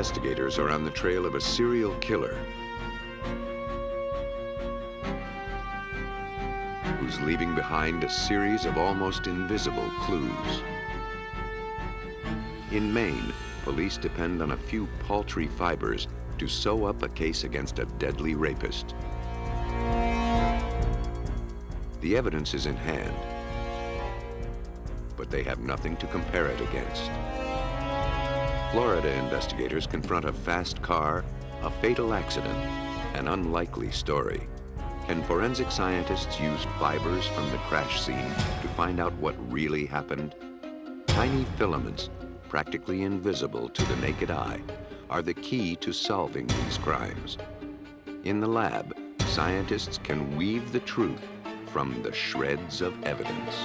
investigators are on the trail of a serial killer who's leaving behind a series of almost invisible clues. In Maine, police depend on a few paltry fibers to sew up a case against a deadly rapist. The evidence is in hand, but they have nothing to compare it against. Florida investigators confront a fast car, a fatal accident, an unlikely story. Can forensic scientists use fibers from the crash scene to find out what really happened? Tiny filaments, practically invisible to the naked eye, are the key to solving these crimes. In the lab, scientists can weave the truth from the shreds of evidence.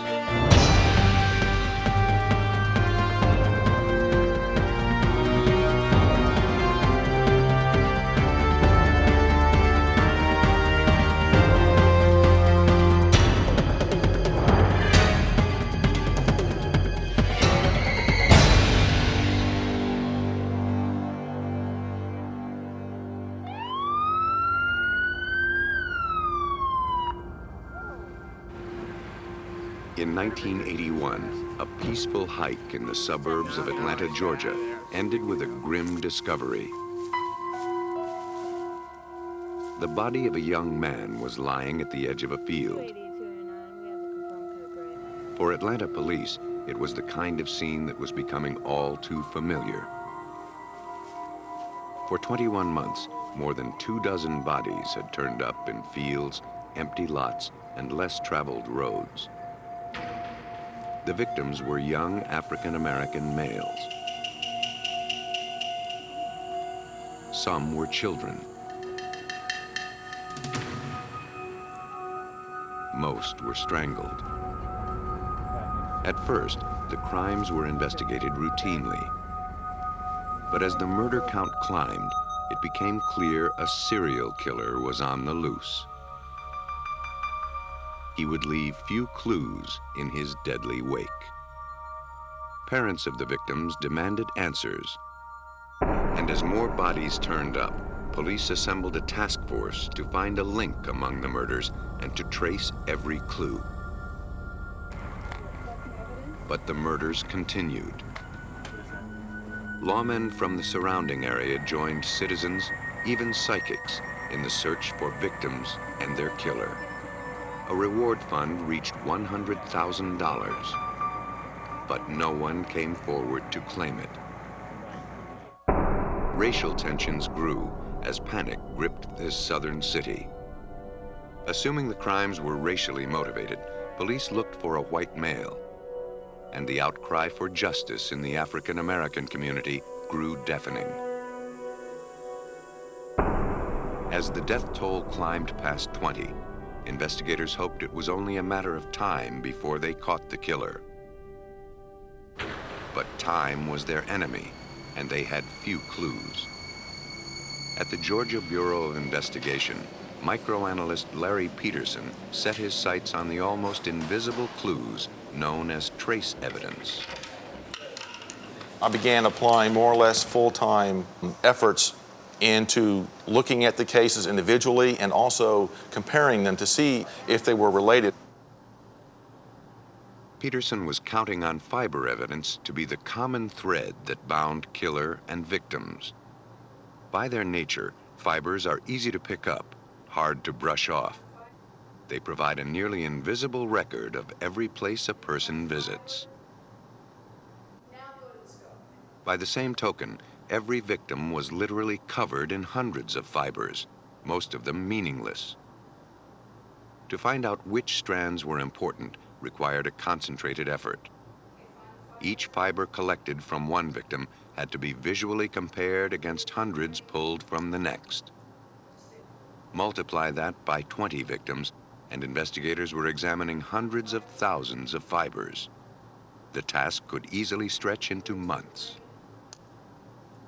In 1981, a peaceful hike in the suburbs of Atlanta, Georgia, ended with a grim discovery. The body of a young man was lying at the edge of a field. For Atlanta police, it was the kind of scene that was becoming all too familiar. For 21 months, more than 24 bodies had turned up in fields, empty lots, and less traveled roads. The victims were young African-American males. Some were children. Most were strangled. At first, the crimes were investigated routinely. But as the murder count climbed, it became clear a serial killer was on the loose. He would leave few clues in his deadly wake. Parents of the victims demanded answers. And as more bodies turned up, police assembled a task force to find a link among the murders and to trace every clue. But the murders continued. Lawmen from the surrounding area joined citizens, even psychics, in the search for victims and their killer. A reward fund reached $100,000, but no one came forward to claim it. Racial tensions grew as panic gripped this southern city. Assuming the crimes were racially motivated, police looked for a white male, and the outcry for justice in the African-American community grew deafening. As the death toll climbed past 20, investigators hoped it was only a matter of time before they caught the killer. But time was their enemy, and they had few clues. At the Georgia Bureau of Investigation, microanalyst Larry Peterson set his sights on the almost invisible clues known as trace evidence. I began applying more or less full-time efforts into looking at the cases individually and also comparing them to see if they were related. Peterson was counting on fiber evidence to be the common thread that bound killer and victims. By their nature, fibers are easy to pick up, hard to brush off. They provide a nearly invisible record of every place a person visits. By the same token, every victim was literally covered in hundreds of fibers, most of them meaningless. To find out which strands were important required a concentrated effort. Each fiber collected from one victim had to be visually compared against hundreds pulled from the next. Multiply that by 20 victims, and investigators were examining hundreds of thousands of fibers. The task could easily stretch into months.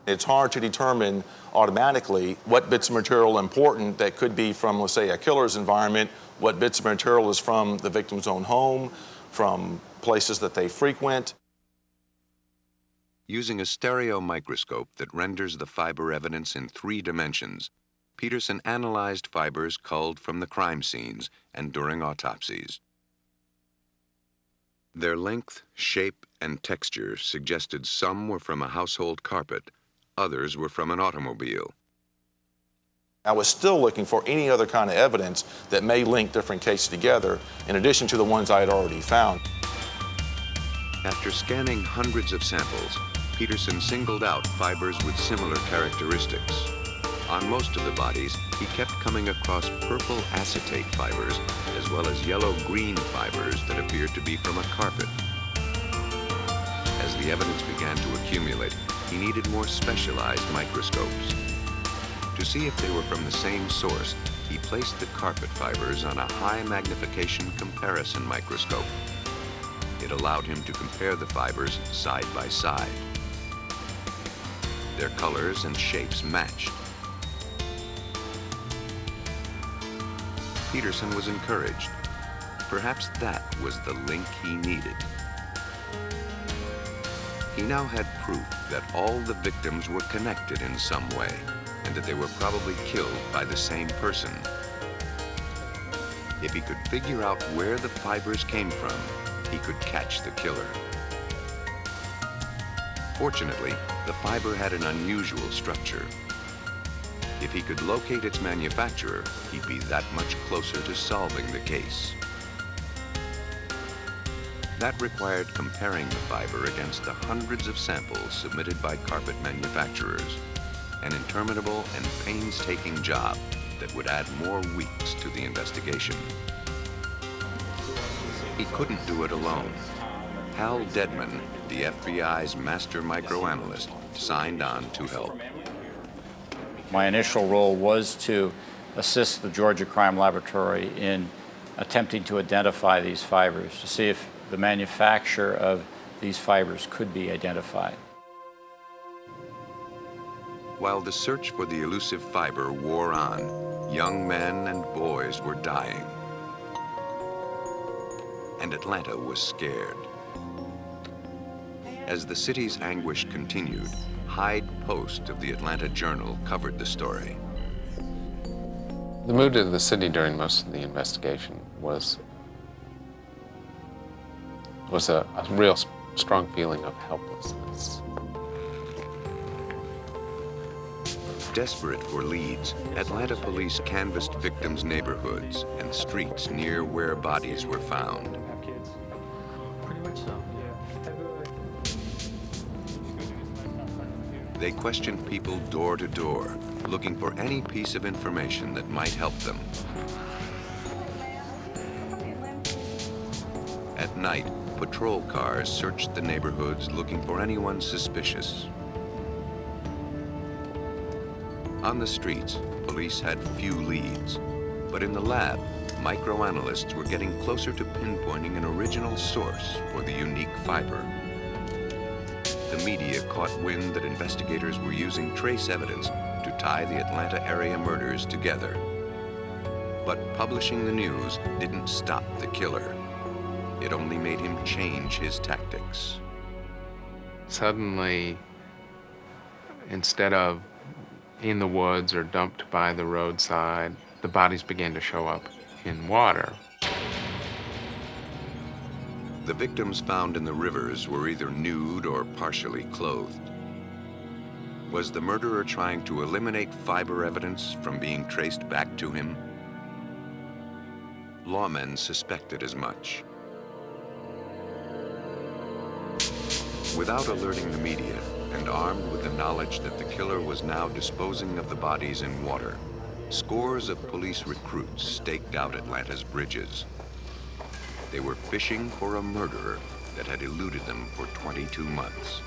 It's hard to determine automatically what bits of material are important that could be from, let's say, a killer's environment, what bits of material is from the victim's own home, from places that they frequent. Using a stereo microscope that renders the fiber evidence in 3 dimensions, Peterson analyzed fibers culled from the crime scenes and during autopsies. Their length, shape, and texture suggested some were from a household carpet, others were from an automobile. I was still looking for any other kind of evidence that may link different cases together, in addition to the ones I had already found. After scanning hundreds of samples, Peterson singled out fibers with similar characteristics. On most of the bodies, he kept coming across purple acetate fibers, as well as yellow-green fibers that appeared to be from a carpet. As the evidence began to accumulate, he needed more specialized microscopes. To see if they were from the same source, he placed the carpet fibers on a high-magnification comparison microscope. It allowed him to compare the fibers side by side. Their colors and shapes matched. Peterson was encouraged. Perhaps that was the link he needed. He now had proof that all the victims were connected in some way, and that they were probably killed by the same person. If he could figure out where the fibers came from, he could catch the killer. Fortunately, the fiber had an unusual structure. If he could locate its manufacturer, he'd be that much closer to solving the case. That required comparing the fiber against the hundreds of samples submitted by carpet manufacturers, an interminable and painstaking job that would add more weeks to the investigation. He couldn't do it alone. Hal Deadman, the FBI's master microanalyst, signed on to help. My initial role was to assist the Georgia Crime Laboratory in attempting to identify these fibers, to see if the manufacturer of these fibers could be identified. While the search for the elusive fiber wore on, young men and boys were dying. And Atlanta was scared. As the city's anguish continued, Hyde Post of the Atlanta Journal covered the story. The mood of the city during most of the investigation was a real strong feeling of helplessness. Desperate for leads, Atlanta police canvassed victims' neighborhoods and streets near where bodies were found. They questioned people door to door, looking for any piece of information that might help them. At night, patrol cars searched the neighborhoods looking for anyone suspicious. On the streets, police had few leads, but in the lab, microanalysts were getting closer to pinpointing an original source for the unique fiber. The media caught wind that investigators were using trace evidence to tie the Atlanta area murders together. But publishing the news didn't stop the killer. It only made him change his tactics. Suddenly, instead of in the woods or dumped by the roadside, the bodies began to show up in water. The victims found in the rivers were either nude or partially clothed. Was the murderer trying to eliminate fiber evidence from being traced back to him? Lawmen suspected as much. Without alerting the media, and armed with the knowledge that the killer was now disposing of the bodies in water, scores of police recruits staked out Atlanta's bridges. They were fishing for a murderer that had eluded them for 22 months.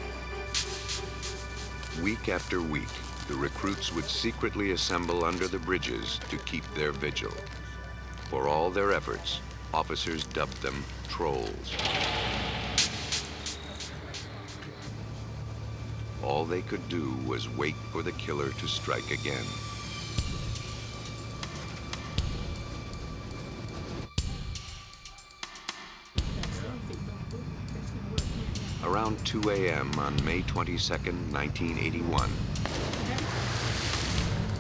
Week after week, the recruits would secretly assemble under the bridges to keep their vigil. For all their efforts, officers dubbed them trolls. All they could do was wait for the killer to strike again. Around 2 a.m. on May 22, 1981,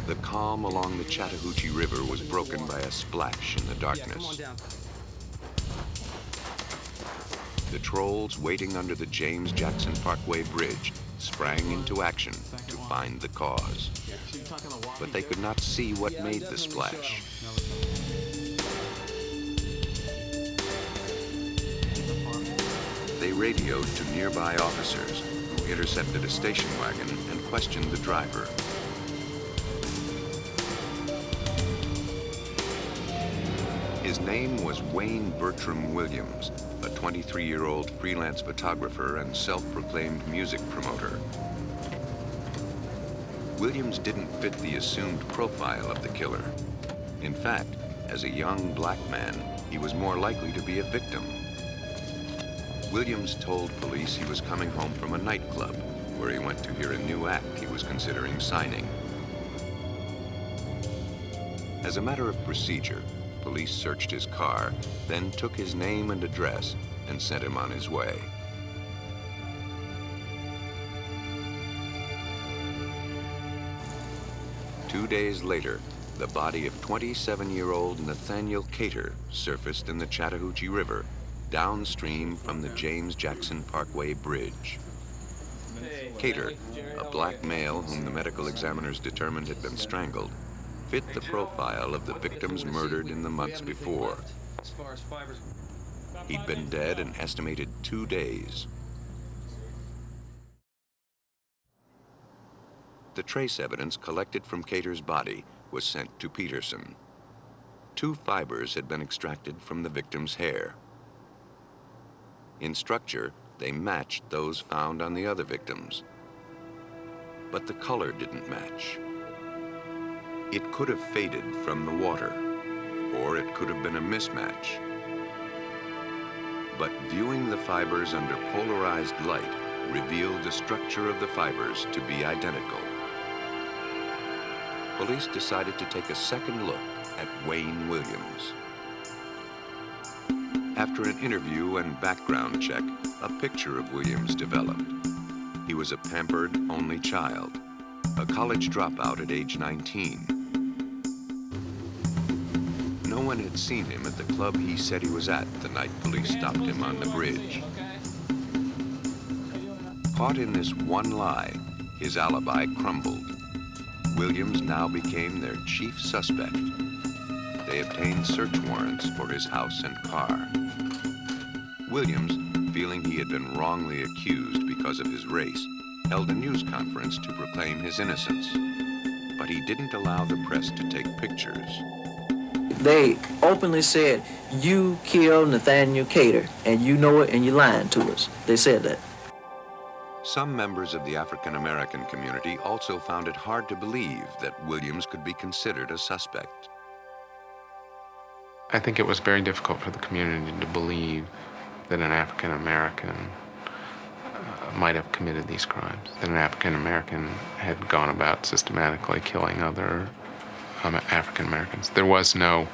the calm along the Chattahoochee River was broken by a splash in the darkness. The trolls waiting under the James Jackson Parkway Bridge sprang into action to find the cause. But they could not see what made the splash. They radioed to nearby officers who intercepted a station wagon and questioned the driver. His name was Wayne Bertram Williams, a 23-year-old freelance photographer and self-proclaimed music promoter. Williams didn't fit the assumed profile of the killer. In fact, as a young black man, he was more likely to be a victim. Williams told police he was coming home from a nightclub where he went to hear a new act he was considering signing. As a matter of procedure, police searched his car, then took his name and address and sent him on his way. Two days later, the body of 27-year-old Nathaniel Cater surfaced in the Chattahoochee River, downstream from the James Jackson Parkway Bridge. Cater, a black male whom the medical examiners determined had been strangled, fit the profile of the victims murdered in the months before. He'd been dead an estimated 2 days. The trace evidence collected from Cater's body was sent to Peterson. 2 fibers had been extracted from the victim's hair. In structure, they matched those found on the other victims. But the color didn't match. It could have faded from the water, or it could have been a mismatch. But viewing the fibers under polarized light revealed the structure of the fibers to be identical. Police decided to take a second look at Wayne Williams. After an interview and background check, a picture of Williams developed. He was a pampered only child, a college dropout at age 19. No one had seen him at the club he said he was at the night police stopped him on the bridge. Caught in this one lie, his alibi crumbled. Williams now became their chief suspect. They obtained search warrants for his house and car. Williams, feeling he had been wrongly accused because of his race, held a news conference to proclaim his innocence. But he didn't allow the press to take pictures. They openly said, "You killed Nathaniel Cater, and you know it, and you're lying to us." They said that. Some members of the African-American community also found it hard to believe that Williams could be considered a suspect. I think it was very difficult for the community to believe that an African-American might have committed these crimes, that an African-American had gone about systematically killing other African-Americans. There was no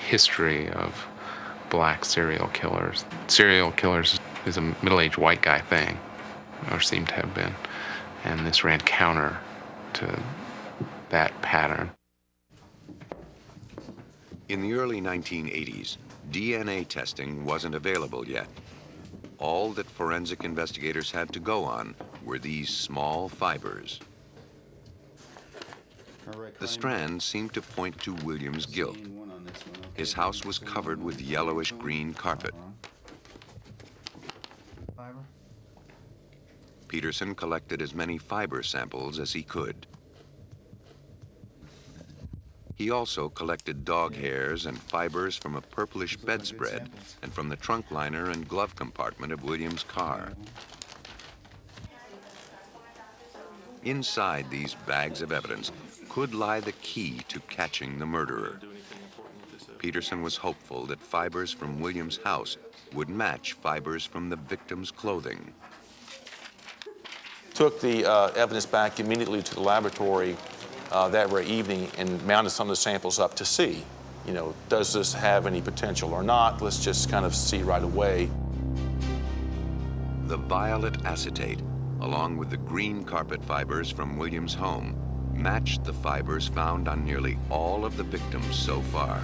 history of black serial killers. Serial killers is a middle-aged white guy thing, or seemed to have been, and this ran counter to that pattern. In the early 1980s, DNA testing wasn't available yet. All that forensic investigators had to go on were these small fibers. The strands seemed to point to Williams' guilt. His house was covered with yellowish-green carpet. Peterson collected as many fiber samples as he could. He also collected dog hairs and fibers from a purplish bedspread and from the trunk liner and glove compartment of Williams' car. Inside these bags of evidence could lie the key to catching the murderer. Peterson was hopeful that fibers from Williams' house would match fibers from the victim's clothing. Took the evidence back immediately to the laboratory that very evening and mounted some of the samples up to see, does this have any potential or not? Let's just kind of see right away. the violet acetate, along with the green carpet fibers from Williams' home, matched the fibers found on nearly all of the victims so far.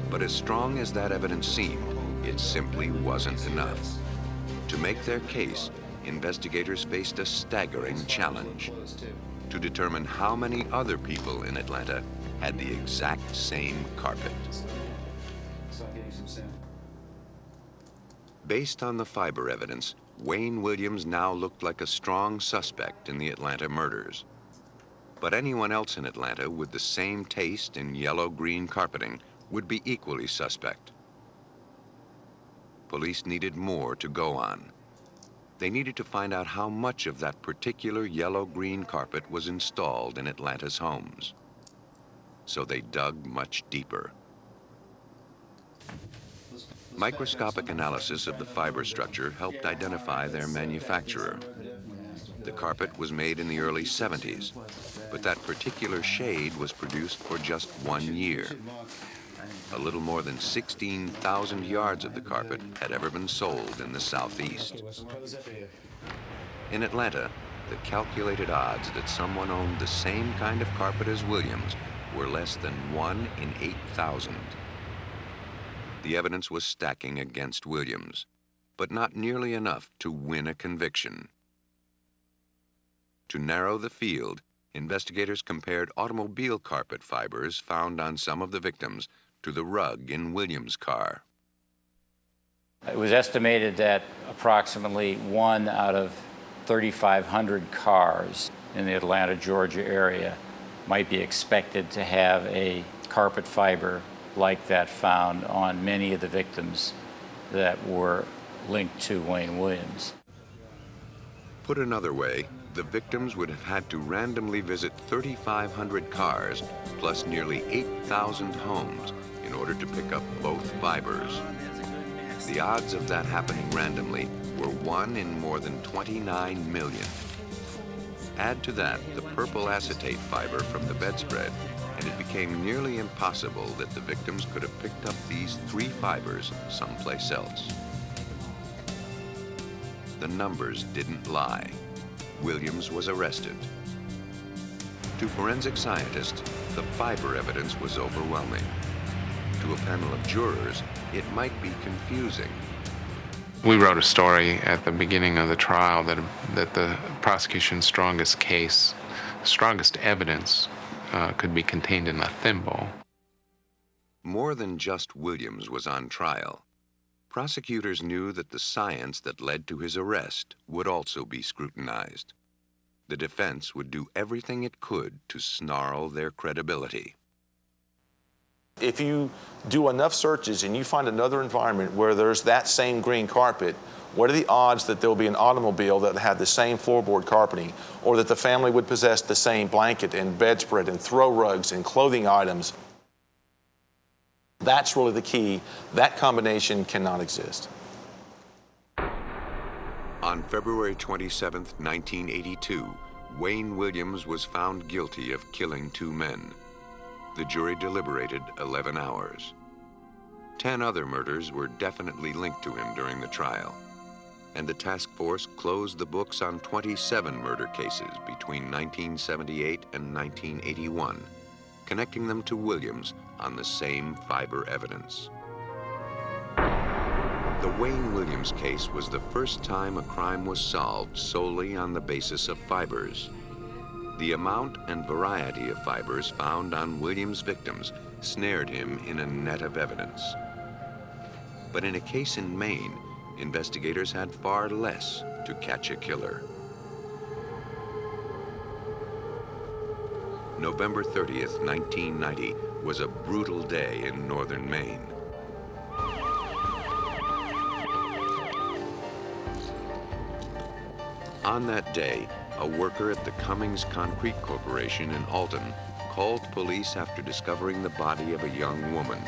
But as strong as that evidence seemed, it simply wasn't enough. To make their case, investigators faced a staggering challenge: to determine how many other people in Atlanta had the exact same carpet. Based on the fiber evidence, Wayne Williams now looked like a strong suspect in the Atlanta murders. But anyone else in Atlanta with the same taste in yellow-green carpeting would be equally suspect. Police needed more to go on. They needed to find out how much of that particular yellow-green carpet was installed in Atlanta's homes. So they dug much deeper. Microscopic analysis of the fiber structure helped identify their manufacturer. The carpet was made in the early 70s, but that particular shade was produced for just 1 year. A little more than 16,000 yards of the carpet had ever been sold in the Southeast. In Atlanta, the calculated odds that someone owned the same kind of carpet as Williams were less than 1 in 8,000. The evidence was stacking against Williams, but not nearly enough to win a conviction. To narrow the field, investigators compared automobile carpet fibers found on some of the victims to the rug in Williams' car. It was estimated that approximately 1 out of 3,500 cars in the Atlanta, Georgia area might be expected to have a carpet fiber like that found on many of the victims that were linked to Wayne Williams. Put another way, the victims would have had to randomly visit 3,500 cars plus nearly 8,000 homes in order to pick up both fibers. The odds of that happening randomly were 1 in more than 29 million. Add to that the purple acetate fiber from the bedspread, and it became nearly impossible that the victims could have picked up these 3 fibers someplace else. The numbers didn't lie. Williams was arrested. To forensic scientists, the fiber evidence was overwhelming. To a panel of jurors, it might be confusing. We wrote a story at the beginning of the trial that the prosecution's strongest case, strongest evidence, could be contained in a thimble. More than just Williams was on trial. Prosecutors knew that the science that led to his arrest would also be scrutinized. The defense would do everything it could to snarl their credibility. If you do enough searches and you find another environment where there's that same green carpet, what are the odds that there will be an automobile that had the same floorboard carpeting, or that the family would possess the same blanket and bedspread and throw rugs and clothing items? That's really the key. That combination cannot exist. On February 27, 1982, Wayne Williams was found guilty of killing 2 men. The jury deliberated 11 hours. 10 other murders were definitely linked to him during the trial, and the task force closed the books on 27 murder cases between 1978 and 1981, connecting them to Williams on the same fiber evidence. The Wayne Williams case was the first time a crime was solved solely on the basis of fibers. The amount and variety of fibers found on Williams' victims snared him in a net of evidence. But in a case in Maine, investigators had far less to catch a killer. November 30th, 1990 was a brutal day in northern Maine. On that day, a worker at the Cummings Concrete Corporation in Alton called police after discovering the body of a young woman.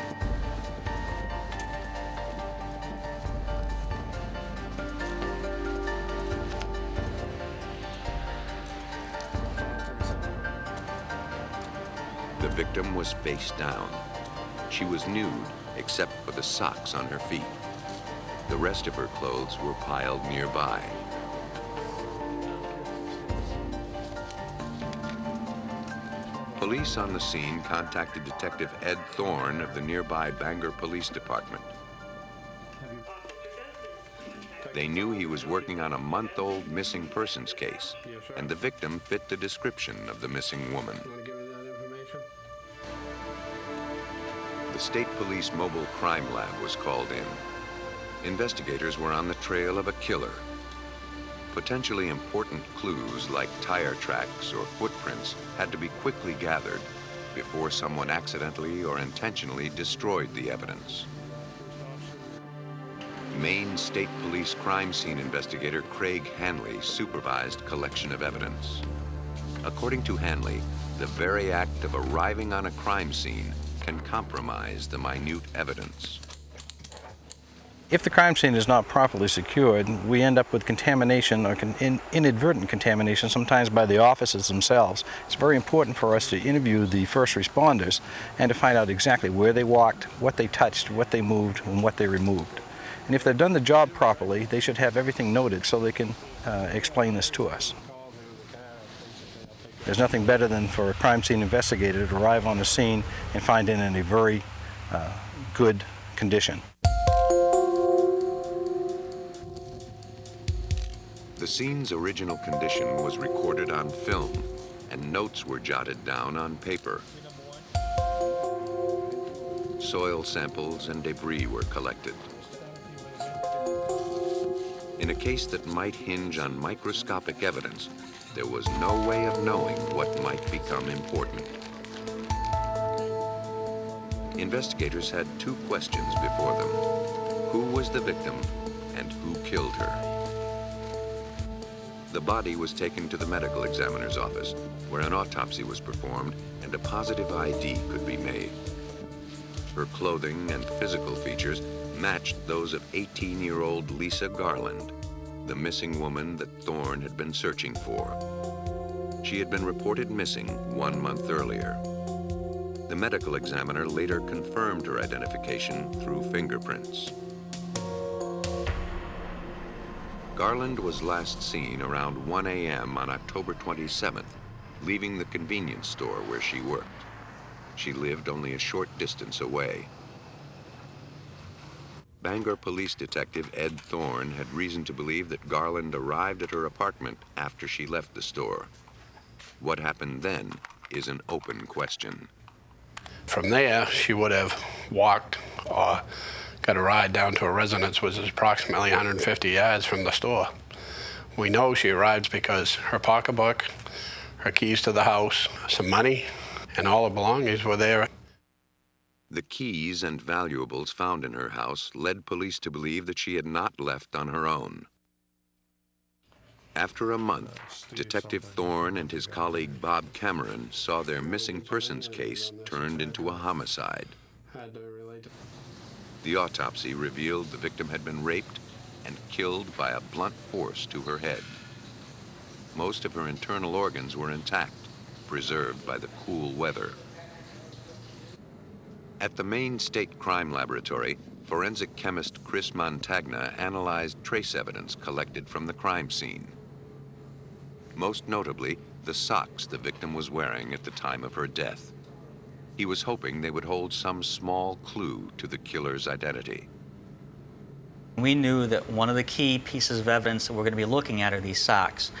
The victim was face down. She was nude except for the socks on her feet. The rest of her clothes were piled nearby. Police on the scene contacted Detective Ed Thorne of the nearby Bangor Police Department. They knew he was working on a month-old missing persons case, and the victim fit the description of the missing woman. The State Police Mobile Crime Lab was called in. Investigators were on the trail of a killer. Potentially important clues like tire tracks or footprints had to be quickly gathered before someone accidentally or intentionally destroyed the evidence. Maine State Police crime scene investigator Craig Hanley supervised collection of evidence. According to Hanley, the very act of arriving on a crime scene can compromise the minute evidence. If the crime scene is not properly secured, we end up with contamination or inadvertent contamination, sometimes by the officers themselves. It's very important for us to interview the first responders and to find out exactly where they walked, what they touched, what they moved, and what they removed. And if they've done the job properly, they should have everything noted so they can explain this to us. There's nothing better than for a crime scene investigator to arrive on the scene and find it in a very good condition. The scene's original condition was recorded on film, and notes were jotted down on paper. Soil samples and debris were collected. In a case that might hinge on microscopic evidence, there was no way of knowing what might become important. Investigators had two questions before them. Who was the victim, and who killed her? The body was taken to the medical examiner's office, where an autopsy was performed and a positive ID could be made. Her clothing and physical features matched those of 18-year-old Lisa Garland, the missing woman that Thorne had been searching for. She had been reported missing 1 month earlier. The medical examiner later confirmed her identification through fingerprints. Garland was last seen around 1 a.m. on October 27th, leaving the convenience store where she worked. She lived only a short distance away. Bangor Police Detective Ed Thorne had reason to believe that Garland arrived at her apartment after she left the store. What happened then is an open question. From there, she would have walked or got a ride down to her residence, which is approximately 150 yards from the store. We know she arrived because her pocketbook, her keys to the house, some money, and all her belongings were there. The keys and valuables found in her house led police to believe that she had not left on her own. After a month, Detective Thorne and his colleague Bob Cameron saw their missing persons case turned into a homicide. The autopsy revealed the victim had been raped and killed by a blunt force to her head. Most of her internal organs were intact, preserved by the cool weather. At the Maine State Crime Laboratory, forensic chemist Chris Montagna analyzed trace evidence collected from the crime scene. Most notably, the socks the victim was wearing at the time of her death. He was hoping they would hold some small clue to the killer's identity. We knew that one of the key pieces of evidence that we're going to be looking at are these socks.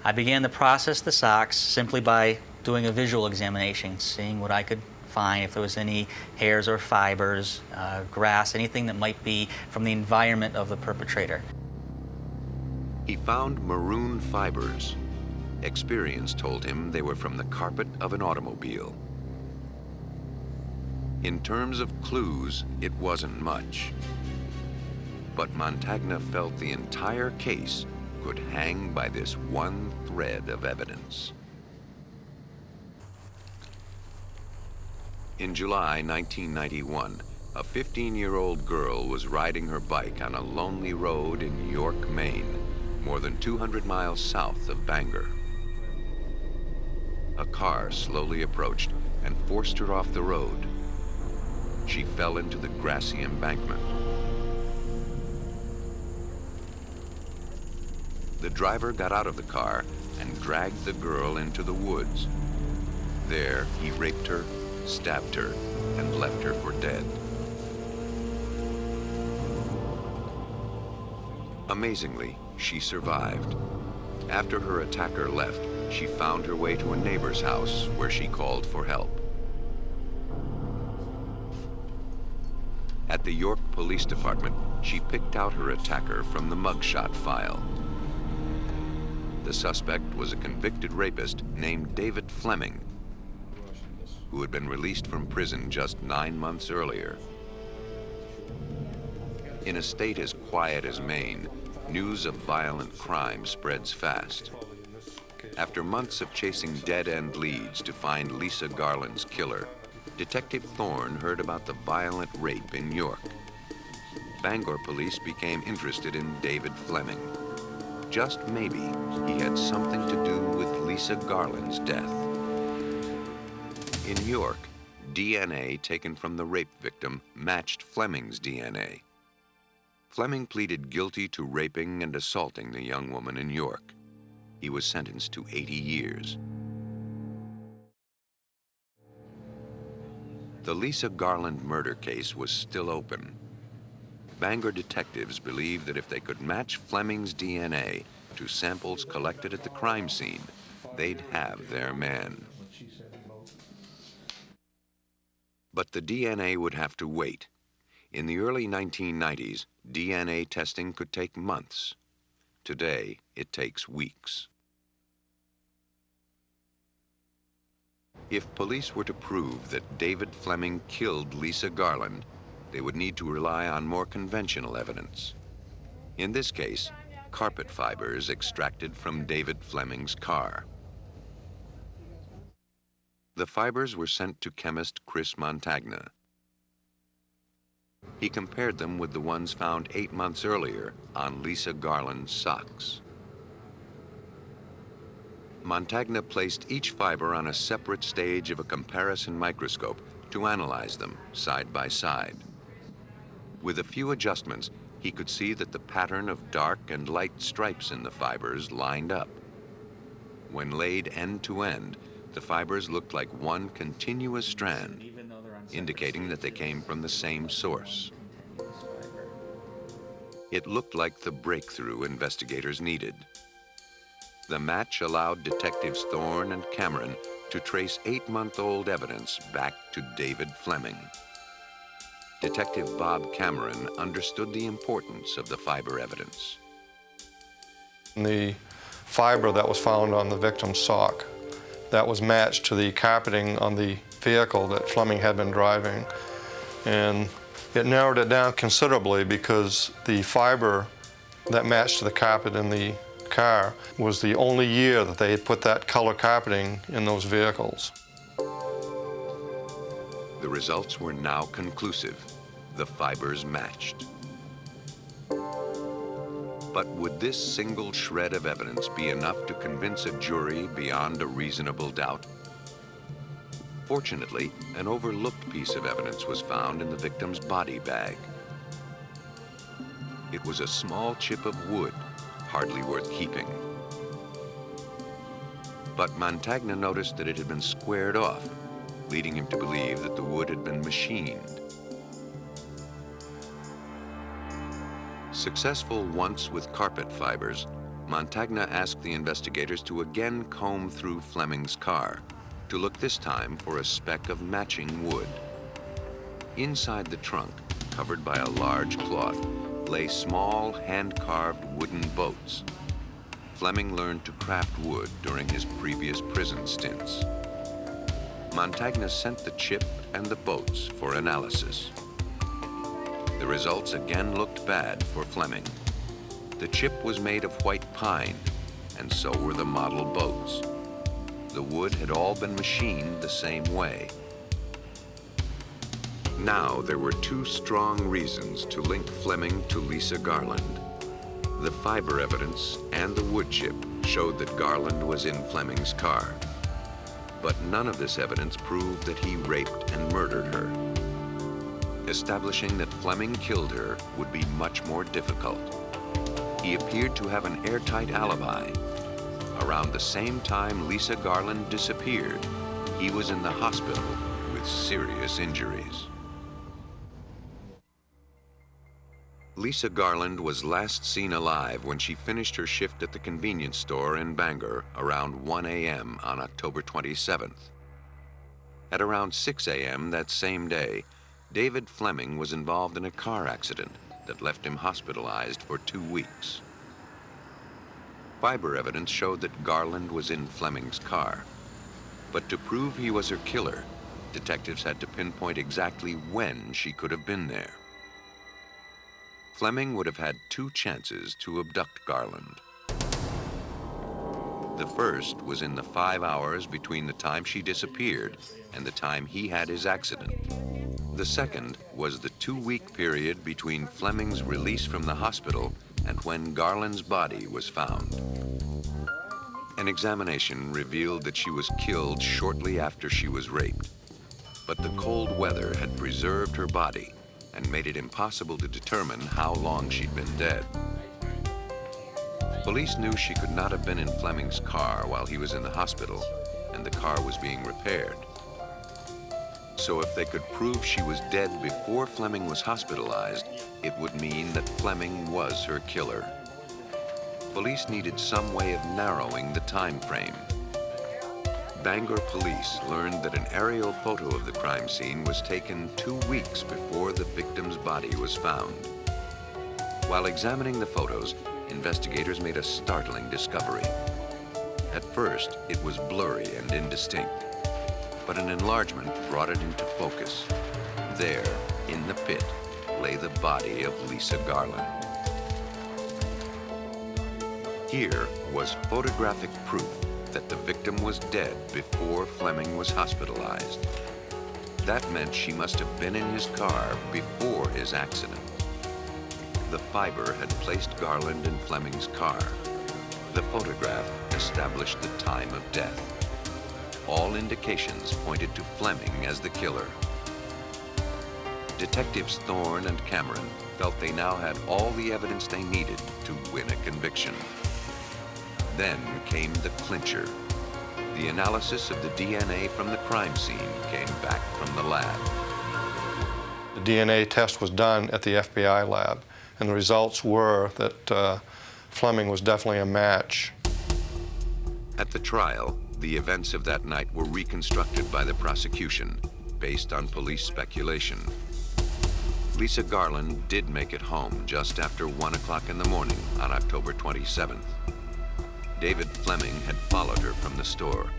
I began to process the socks simply by doing a visual examination, seeing what I could find, if there was any hairs or fibers, grass, anything that might be from the environment of the perpetrator. He found maroon fibers. Experience told him they were from the carpet of an automobile. In terms of clues, it wasn't much. But Montagna felt the entire case could hang by this one thread of evidence. In July 1991, a 15-year-old girl was riding her bike on a lonely road in York, Maine, more than 200 miles south of Bangor. A car slowly approached and forced her off the road. She fell into the grassy embankment. The driver got out of the car and dragged the girl into the woods. There, he raped her, stabbed her, and left her for dead. Amazingly, she survived. After her attacker left, she found her way to a neighbor's house where she called for help. At the York Police Department, she picked out her attacker from the mugshot file. The suspect was a convicted rapist named David Fleming, who had been released from prison just 9 months earlier. In a state as quiet as Maine, news of violent crime spreads fast. After months of chasing dead-end leads to find Lisa Garland's killer, Detective Thorne heard about the violent rape in York. Bangor police became interested in David Fleming. Just maybe he had something to do with Lisa Garland's death. In York, DNA taken from the rape victim matched Fleming's DNA. Fleming pleaded guilty to raping and assaulting the young woman in York. He was sentenced to 80 years. The Lisa Garland murder case was still open. Bangor detectives believed that if they could match Fleming's DNA to samples collected at the crime scene, they'd have their man. But the DNA would have to wait. In the early 1990s, DNA testing could take months. Today, it takes weeks. If police were to prove that David Fleming killed Lisa Garland, they would need to rely on more conventional evidence. In this case, carpet fibers extracted from David Fleming's car. The fibers were sent to chemist Chris Montagna. He compared them with the ones found 8 months earlier on Lisa Garland's socks. Montagna placed each fiber on a separate stage of a comparison microscope to analyze them side by side. With a few adjustments, he could see that the pattern of dark and light stripes in the fibers lined up. When laid end to end, the fibers looked like one continuous strand, indicating that they came from the same source. It looked like the breakthrough investigators needed. The match allowed detectives Thorne and Cameron to trace 8-month-old evidence back to David Fleming. Detective Bob Cameron understood the importance of the fiber evidence. The fiber that was found on the victim's sock, that was matched to the carpeting on the vehicle that Fleming had been driving. And it narrowed it down considerably because the fiber that matched to the carpet in the car was the only year that they had put that color carpeting in those vehicles. The results were now conclusive. The fibers matched. But would this single shred of evidence be enough to convince a jury beyond a reasonable doubt? Fortunately, an overlooked piece of evidence was found in the victim's body bag. It was a small chip of wood, hardly worth keeping. But Montagna noticed that it had been squared off, leading him to believe that the wood had been machined. Successful once with carpet fibers, Montagna asked the investigators to again comb through Fleming's car, to look this time for a speck of matching wood. Inside the trunk, covered by a large cloth, lay small hand-carved wooden boats. Fleming learned to craft wood during his previous prison stints. Montagna sent the chip and the boats for analysis. The results again looked bad for Fleming. The chip was made of white pine, and so were the model boats. The wood had all been machined the same way. Now there were two strong reasons to link Fleming to Lisa Garland. The fiber evidence and the wood chip showed that Garland was in Fleming's car. But none of this evidence proved that he raped and murdered her. Establishing that Fleming killed her would be much more difficult. He appeared to have an airtight alibi. Around the same time Lisa Garland disappeared, he was in the hospital with serious injuries. Lisa Garland was last seen alive when she finished her shift at the convenience store in Bangor around 1 a.m. on October 27th. At around 6 a.m. that same day, David Fleming was involved in a car accident that left him hospitalized for 2 weeks. Fiber evidence showed that Garland was in Fleming's car. But to prove he was her killer, detectives had to pinpoint exactly when she could have been there. Fleming would have had 2 chances to abduct Garland. The first was in the 5 hours between the time she disappeared and the time he had his accident. The second was the 2-week period between Fleming's release from the hospital and when Garland's body was found. An examination revealed that she was killed shortly after she was raped, but the cold weather had preserved her body and made it impossible to determine how long she'd been dead. Police knew she could not have been in Fleming's car while he was in the hospital and the car was being repaired. So if they could prove she was dead before Fleming was hospitalized, it would mean that Fleming was her killer. Police needed some way of narrowing the time frame. Bangor police learned that an aerial photo of the crime scene was taken 2 weeks before the victim's body was found. While examining the photos, investigators made a startling discovery. At first, it was blurry and indistinct, but an enlargement brought it into focus. There, in the pit, lay the body of Lisa Garland. Here was photographic proof that the victim was dead before Fleming was hospitalized. That meant she must have been in his car before his accident. The fiber had placed Garland in Fleming's car. The photograph established the time of death. All indications pointed to Fleming as the killer. Detectives Thorne and Cameron felt they now had all the evidence they needed to win a conviction. Then came the clincher. The analysis of the DNA from the crime scene came back from the lab. The DNA test was done at the FBI lab, and the results were that Fleming was definitely a match. At the trial, the events of that night were reconstructed by the prosecution, based on police speculation. Lisa Garland did make it home just after 1 o'clock in the morning on October 27th. David Fleming had followed her from the store.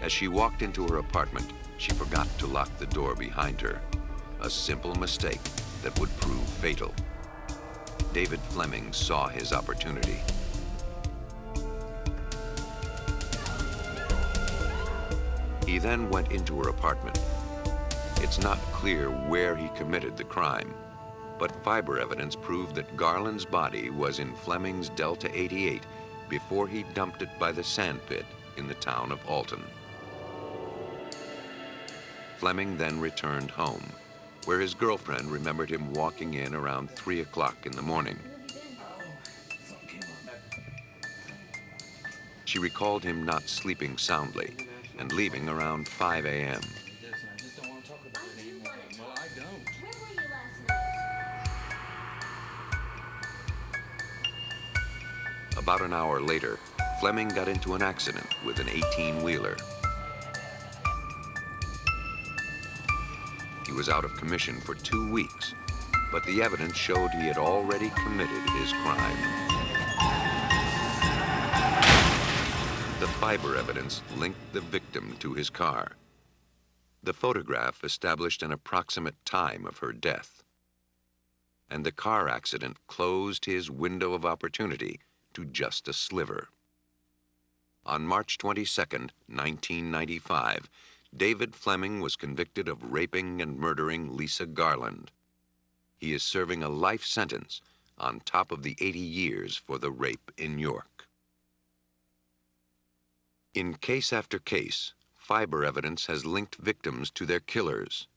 As she walked into her apartment, she forgot to lock the door behind her, a simple mistake that would prove fatal. David Fleming saw his opportunity. He then went into her apartment. It's not clear where he committed the crime, but fiber evidence proved that Garland's body was in Fleming's Delta 88 before he dumped it by the sand pit in the town of Alton. Fleming then returned home, where his girlfriend remembered him walking in around 3 o'clock in the morning. She recalled him not sleeping soundly and leaving around 5 a.m. About an hour later, Fleming got into an accident with an 18-wheeler. He was out of commission for 2 weeks, but the evidence showed he had already committed his crime. The fiber evidence linked the victim to his car. The photograph established an approximate time of her death. And the car accident closed his window of opportunity to just a sliver. On March 22, 1995, David Fleming was convicted of raping and murdering Lisa Garland. He is serving a life sentence on top of the 80 years for the rape in York. In case after case, fiber evidence has linked victims to their killers.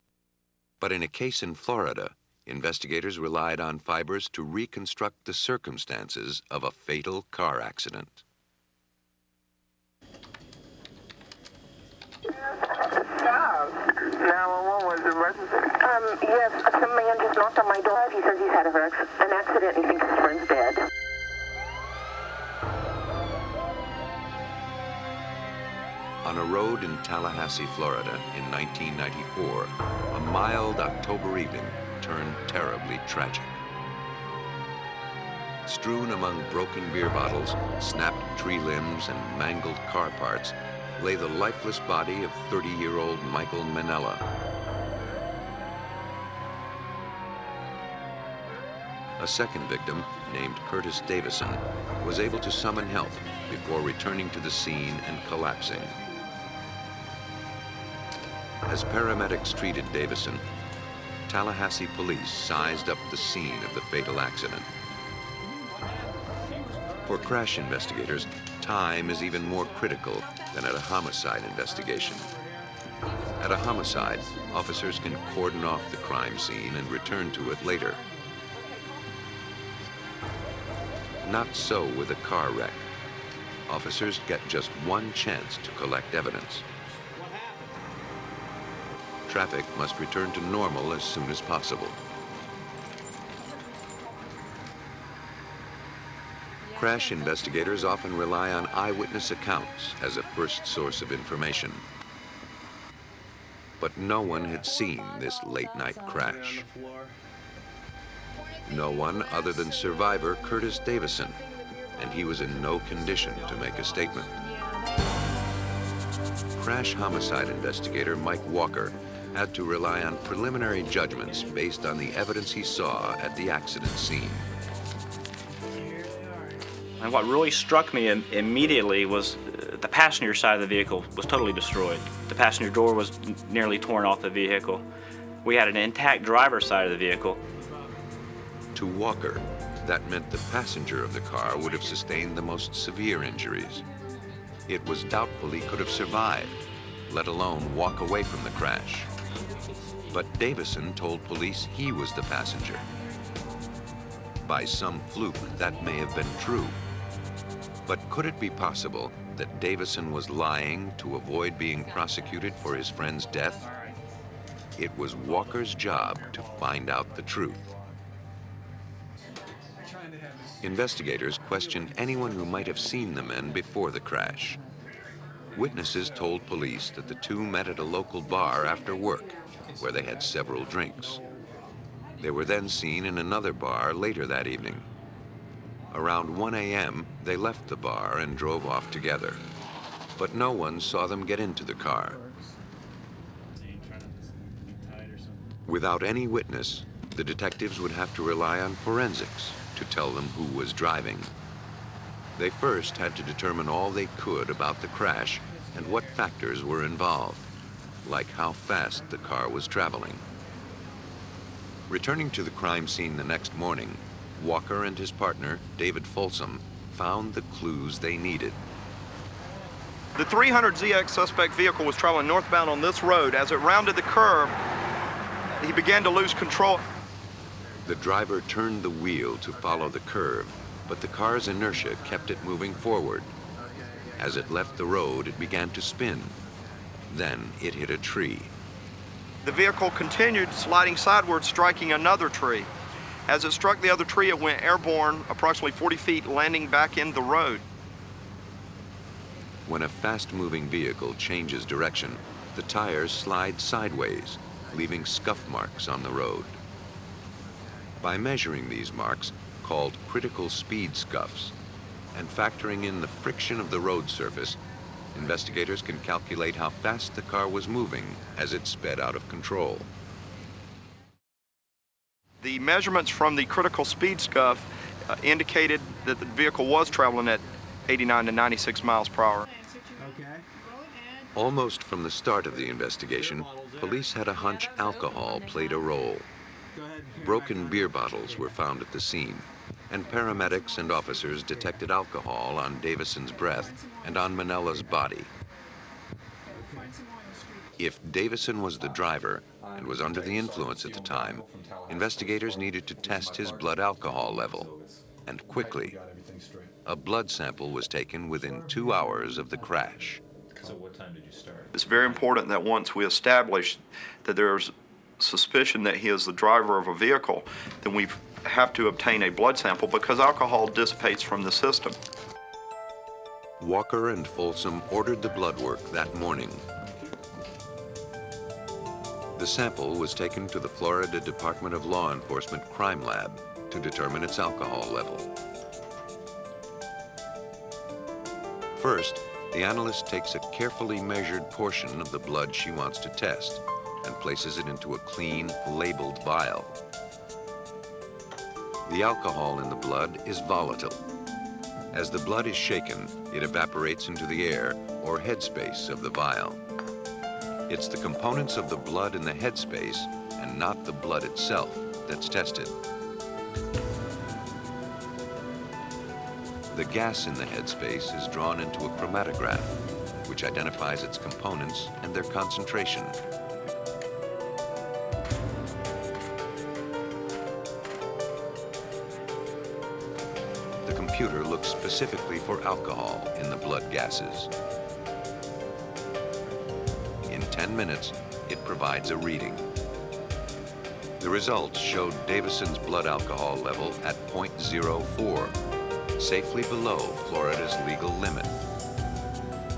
But in a case in Florida, investigators relied on fibers to reconstruct the circumstances of a fatal car accident. 911 was emergency. Yes, some man just knocked on my door. He says he's had an accident and he thinks his friend's dead. On a road in Tallahassee, Florida in 1994, a mild October evening turned terribly tragic. Strewn among broken beer bottles, snapped tree limbs, and mangled car parts lay the lifeless body of 30-year-old Michael Manella. A second victim, named Curtis Davidson, was able to summon help before returning to the scene and collapsing. As paramedics treated Davidson, Tallahassee police sized up the scene of the fatal accident. For crash investigators, time is even more critical than at a homicide investigation. At a homicide, officers can cordon off the crime scene and return to it later. Not so with a car wreck. Officers get just one chance to collect evidence. Traffic must return to normal as soon as possible. Crash investigators often rely on eyewitness accounts as a first source of information. But no one had seen this late-night crash. No one other than survivor Curtis Davidson, and he was in no condition to make a statement. Crash homicide investigator Mike Walker had to rely on preliminary judgments based on the evidence he saw at the accident scene. And what really struck me immediately was the passenger side of the vehicle was totally destroyed. The passenger door was nearly torn off the vehicle. We had an intact driver's side of the vehicle. To Walker, that meant the passenger of the car would have sustained the most severe injuries. It was doubtful he could have survived, let alone walk away from the crash. But Davidson told police he was the passenger. By some fluke, that may have been true. But could it be possible that Davidson was lying to avoid being prosecuted for his friend's death? It was Walker's job to find out the truth. Investigators questioned anyone who might have seen the men before the crash. Witnesses told police that the two met at a local bar after work, where they had several drinks. They were then seen in another bar later that evening. Around 1 a.m., they left the bar and drove off together. But no one saw them get into the car. Without any witness, the detectives would have to rely on forensics to tell them who was driving. They first had to determine all they could about the crash and what factors were involved, like how fast the car was traveling. Returning to the crime scene the next morning, Walker and his partner, David Folsome, found the clues they needed. The 300ZX suspect vehicle was traveling northbound on this road. As it rounded the curve, he began to lose control. The driver turned the wheel to follow the curve, but the car's inertia kept it moving forward. As it left the road, it began to spin. Then it hit a tree. The vehicle continued sliding sideways, striking another tree. As it struck the other tree, it went airborne approximately 40 feet, landing back in the road. When a fast-moving vehicle changes direction, the tires slide sideways, leaving scuff marks on the road. By measuring these marks, called critical speed scuffs, and factoring in the friction of the road surface, investigators can calculate how fast the car was moving as it sped out of control. The measurements from the critical speed scuff indicated that the vehicle was traveling at 89 to 96 miles per hour. Almost from the start of the investigation, police had a hunch alcohol played a role. Broken beer bottles were found at the scene, and paramedics and officers detected alcohol on Davidson's breath and on Manella's body. If Davidson was the driver, and was under the influence at the time, investigators needed to test his blood alcohol level, and quickly. A blood sample was taken within 2 hours of the crash. So what time did you start? It's very important that once we establish that there's suspicion that he is the driver of a vehicle, then we have to obtain a blood sample because alcohol dissipates from the system. Walker and Folsome ordered the blood work that morning. The sample was taken to the Florida Department of Law Enforcement Crime Lab to determine its alcohol level. First, the analyst takes a carefully measured portion of the blood she wants to test and places it into a clean, labeled vial. The alcohol in the blood is volatile. As the blood is shaken, it evaporates into the air or headspace of the vial. It's the components of the blood in the headspace and not the blood itself that's tested. The gas in the headspace is drawn into a chromatograph, which identifies its components and their concentration. The computer looks specifically for alcohol in the blood gases. In 10 minutes, it provides a reading. The results showed Davidson's blood alcohol level at 0.04, safely below Florida's legal limit.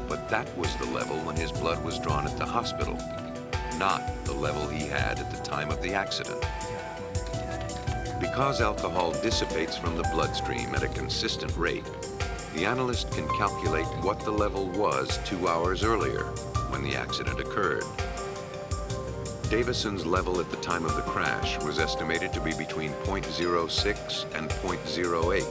But that was the level when his blood was drawn at the hospital, not the level he had at the time of the accident. Because alcohol dissipates from the bloodstream at a consistent rate, the analyst can calculate what the level was 2 hours earlier when the accident occurred. Davidson's level at the time of the crash was estimated to be between 0.06 and 0.08.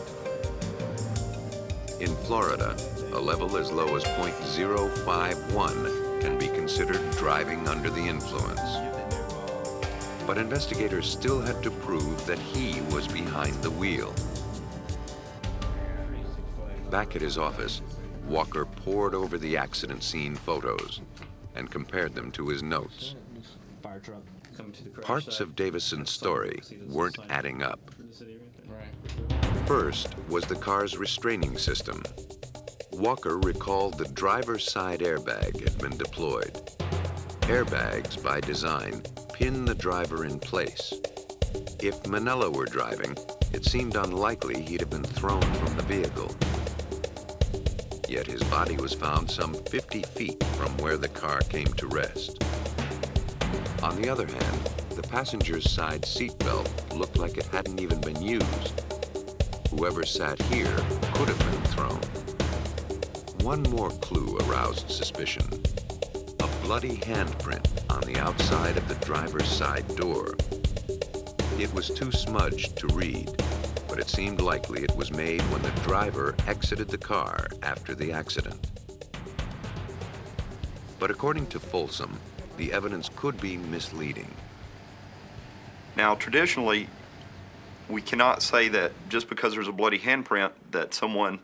In Florida, a level as low as 0.051 can be considered driving under the influence. But investigators still had to prove that he was behind the wheel. Back at his office, Walker pored over the accident scene photos and compared them to his notes. Parts of Davidson's story weren't adding up. First was the car's restraining system. Walker recalled the driver's side airbag had been deployed. Airbags, by design, pin the driver in place. If Manella were driving, it seemed unlikely he'd have been thrown from the vehicle. Yet his body was found some 50 feet from where the car came to rest. On the other hand, the passenger's side seatbelt looked like it hadn't even been used. Whoever sat here could have been thrown. One more clue aroused suspicion. A bloody handprint on the outside of the driver's side door. It was too smudged to read, but it seemed likely it was made when the driver exited the car after the accident. But according to Folsome, the evidence could be misleading. Now, traditionally, we cannot say that just because there's a bloody handprint that someone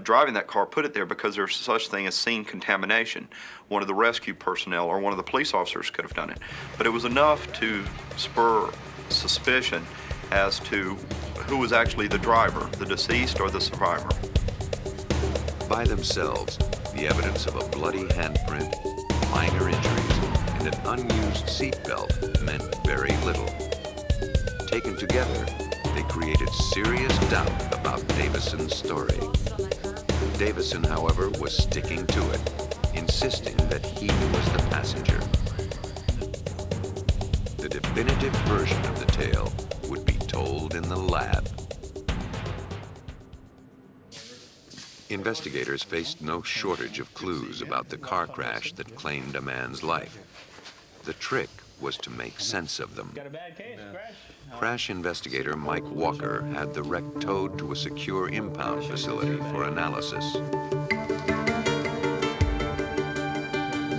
driving that car put it there because there's such thing as scene contamination. One of the rescue personnel or one of the police officers could have done it. But it was enough to spur suspicion as to who was actually the driver, the deceased or the survivor. By themselves, the evidence of a bloody handprint, minor injuries, and an unused seatbelt meant very little. Taken together, they created serious doubt about Davidson's story. Davidson, however, was sticking to it, insisting that he was the passenger. The definitive version of the tale would be told in the lab. Investigators faced no shortage of clues about the car crash that claimed a man's life. The trick was to make sense of them. Crash investigator Mike Walker had the wreck towed to a secure impound facility for analysis.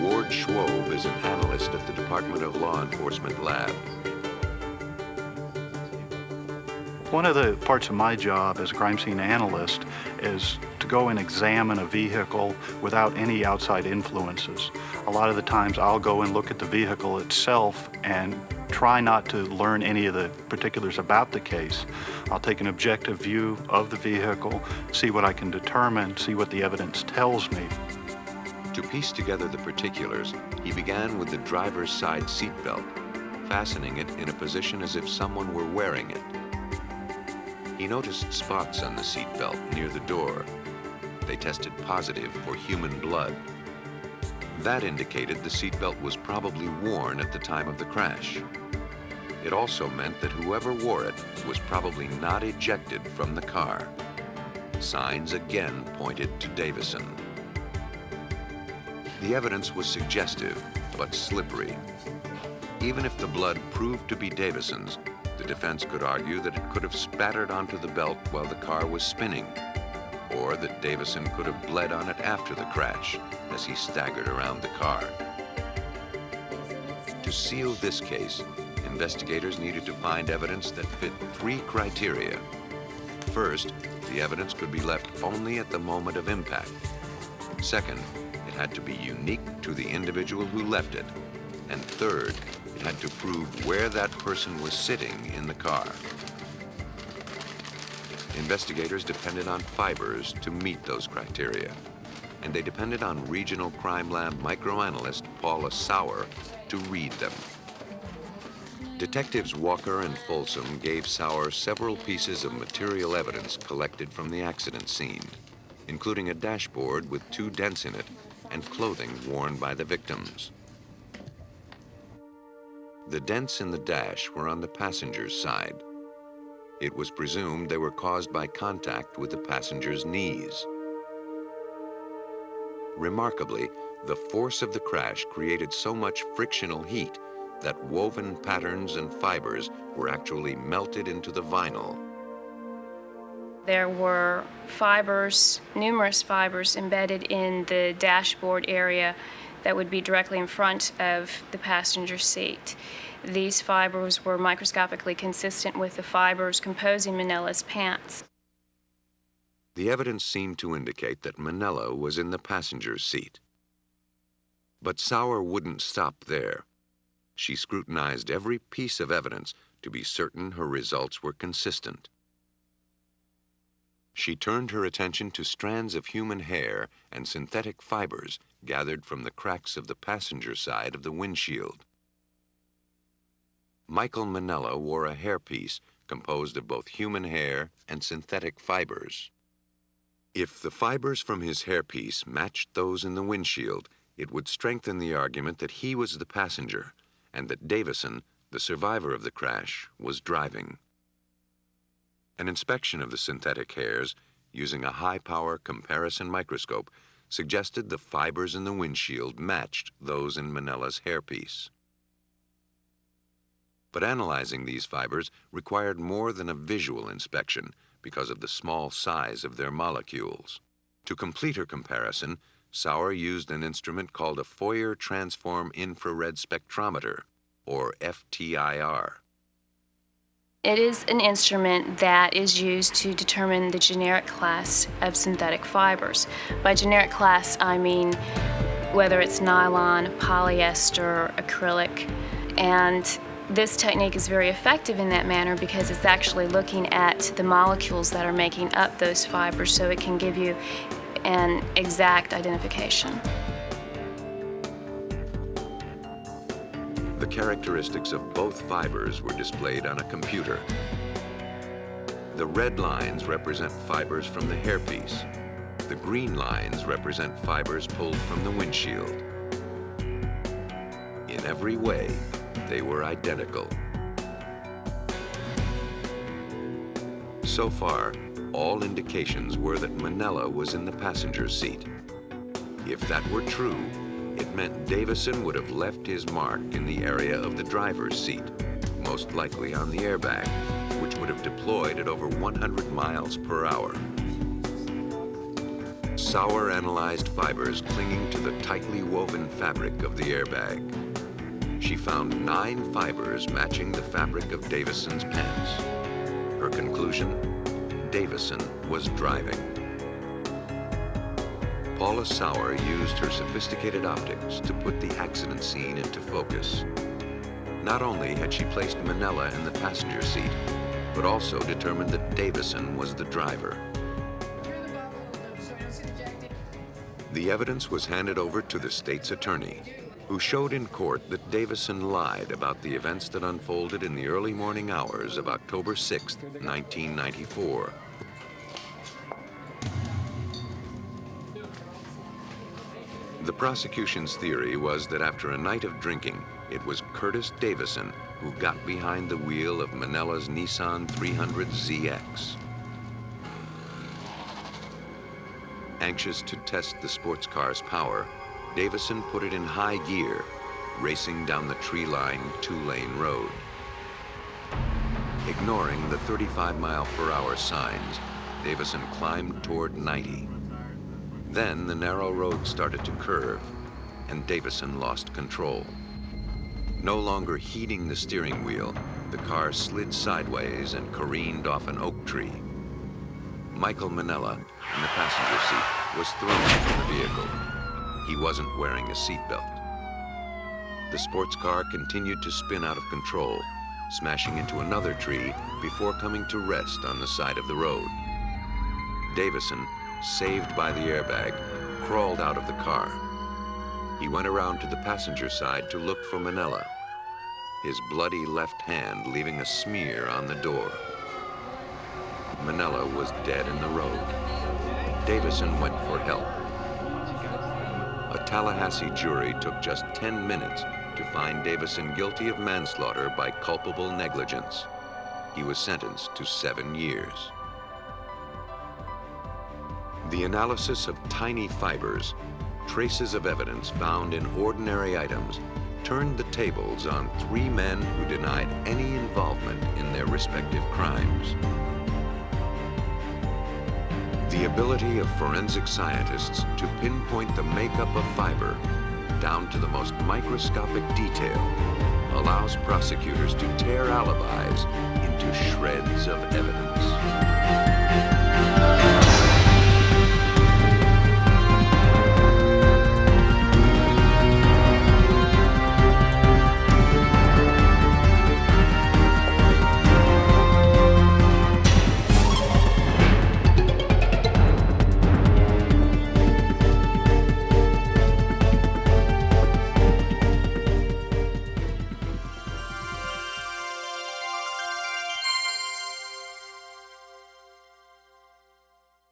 Ward Schwob is an analyst at the Department of Law Enforcement lab. One of the parts of my job as a crime scene analyst is to go and examine a vehicle without any outside influences. A lot of the times I'll go and look at the vehicle itself and try not to learn any of the particulars about the case. I'll take an objective view of the vehicle, see what I can determine, see what the evidence tells me. To piece together the particulars, he began with the driver's side seatbelt, fastening it in a position as if someone were wearing it. He noticed spots on the seatbelt near the door. They tested positive for human blood. That indicated the seatbelt was probably worn at the time of the crash. It also meant that whoever wore it was probably not ejected from the car. Signs again pointed to Davidson. The evidence was suggestive, but slippery. Even if the blood proved to be Davidson's, the defense could argue that it could have spattered onto the belt while the car was spinning, or that Davidson could have bled on it after the crash as he staggered around the car. To seal this case, investigators needed to find evidence that fit 3 criteria. First, the evidence could be left only at the moment of impact. Second, it had to be unique to the individual who left it. And third, it had to prove where that person was sitting in the car. Investigators depended on fibers to meet those criteria, and they depended on Regional Crime Lab microanalyst Paula Sauer to read them. Detectives Walker and Folsome gave Sauer several pieces of material evidence collected from the accident scene, including a dashboard with 2 dents in it and clothing worn by the victims. The dents in the dash were on the passenger's side. It was presumed they were caused by contact with the passenger's knees. Remarkably, the force of the crash created so much frictional heat that woven patterns and fibers were actually melted into the vinyl. There were fibers, numerous fibers embedded in the dashboard area that would be directly in front of the passenger seat. These fibers were microscopically consistent with the fibers composing Manella's pants. The evidence seemed to indicate that Manella was in the passenger's seat. But Sauer wouldn't stop there. She scrutinized every piece of evidence to be certain her results were consistent. She turned her attention to strands of human hair and synthetic fibers gathered from the cracks of the passenger side of the windshield. Michael Manella wore a hairpiece composed of both human hair and synthetic fibers. If the fibers from his hairpiece matched those in the windshield, it would strengthen the argument that he was the passenger and that Davidson, the survivor of the crash, was driving. An inspection of the synthetic hairs using a high-power comparison microscope suggested the fibers in the windshield matched those in Manella's hairpiece. But analyzing these fibers required more than a visual inspection because of the small size of their molecules. To complete her comparison, Sauer used an instrument called a Fourier transform infrared spectrometer, or FTIR. It is an instrument that is used to determine the generic class of synthetic fibers. By generic class, I mean whether it's nylon, polyester, acrylic, and this technique is very effective in that manner because it's actually looking at the molecules that are making up those fibers, so it can give you an exact identification. The characteristics of both fibers were displayed on a computer. The red lines represent fibers from the hairpiece. The green lines represent fibers pulled from the windshield. In every way, they were identical. So far, all indications were that Manella was in the passenger seat. If that were true, it meant Davidson would have left his mark in the area of the driver's seat, most likely on the airbag, which would have deployed at over 100 miles per hour. Sauer analyzed fibers clinging to the tightly woven fabric of the airbag. She found 9 fibers matching the fabric of Davidson's pants. Her her conclusion, Davison was driving. Paula Sauer used her sophisticated optics to put the accident scene into focus. Not only had she placed Manella in the passenger seat, but also determined that Davison was the driver. The evidence was handed over to the state's attorney, who showed in court that Davison lied about the events that unfolded in the early morning hours of October 6, 1994. The prosecution's theory was that after a night of drinking, it was Curtis Davidson who got behind the wheel of Manella's Nissan 300ZX. Anxious to test the sports car's power, Davidson put it in high gear, racing down the tree-lined two-lane road. Ignoring the 35-mile-per-hour signs, Davidson climbed toward 90. Then the narrow road started to curve, and Davidson lost control. No longer heeding the steering wheel, the car slid sideways and careened off an oak tree. Michael Manella, in the passenger seat, was thrown from the vehicle. He wasn't wearing a seatbelt. The sports car continued to spin out of control, smashing into another tree before coming to rest on the side of the road. Davison, saved by the airbag, crawled out of the car. He went around to the passenger side to look for Manella, his bloody left hand leaving a smear on the door. Manella was dead in the road. Davison went for help. A Tallahassee jury took just 10 minutes to find Davison guilty of manslaughter by culpable negligence. He was sentenced to 7 years. The analysis of tiny fibers, traces of evidence found in ordinary items, turned the tables on 3 men who denied any involvement in their respective crimes. The ability of forensic scientists to pinpoint the makeup of fiber down to the most microscopic detail allows prosecutors to tear alibis into shreds of